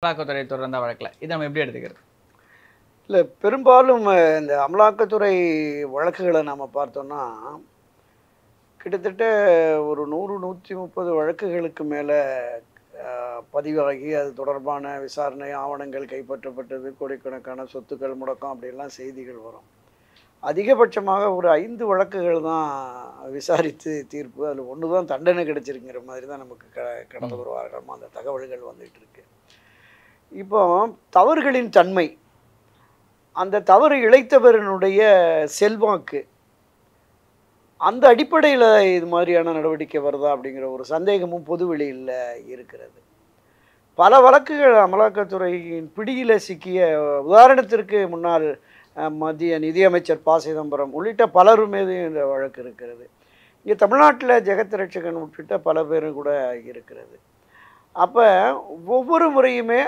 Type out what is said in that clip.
அமலாக்கத்துறை தொடர்ந்த வழக்கில் இதை நம்ம எப்படி எடுத்துக்கிறது? இல்லை, பெரும்பாலும் இந்த அமலாக்கத்துறை வழக்குகளை நாம் பார்த்தோம்னா கிட்டத்தட்ட ஒரு 100-130 வழக்குகளுக்கு மேலே பதிவாகி அது தொடர்பான விசாரணை ஆவணங்கள் கைப்பற்றப்பட்டது, கோடிக்கணக்கான சொத்துக்கள் முடக்கம் அப்படிலாம் செய்திகள் வரும். அதிகபட்சமாக ஒரு 5 வழக்குகள் தான் விசாரித்து தீர்ப்பு, அதில் ஒன்று தான் தண்டனை கிடைச்சிருக்கிற மாதிரி தான் நமக்கு கடந்த ஒரு வாரமாக அந்த தகவல்கள் வந்துகிட்டு இருக்கு. இப்போ தவறுகளின் தன்மை, அந்த தவறு இழைத்தவரினுடைய செல்வாக்கு, அந்த அடிப்படையில் இது மாதிரியான நடவடிக்கை வருதா அப்படிங்கிற ஒரு சந்தேகமும் பொதுவெளியில் இருக்கிறது. பல வழக்குகள் அமலாக்கத்துறையின் பிடியில் சிக்கிய, உதாரணத்திற்கு முன்னாள் மத்திய நிதியமைச்சர் ப. சிதம்பரம் உள்ளிட்ட பலர் மீது இந்த வழக்கு இருக்கிறது. இங்கே தமிழ்நாட்டில் ஜெகத் ரட்சகன் உள்ளிட்ட பல பேரும் கூட இருக்கிறது. அப்போ ஒவ்வொரு முறையுமே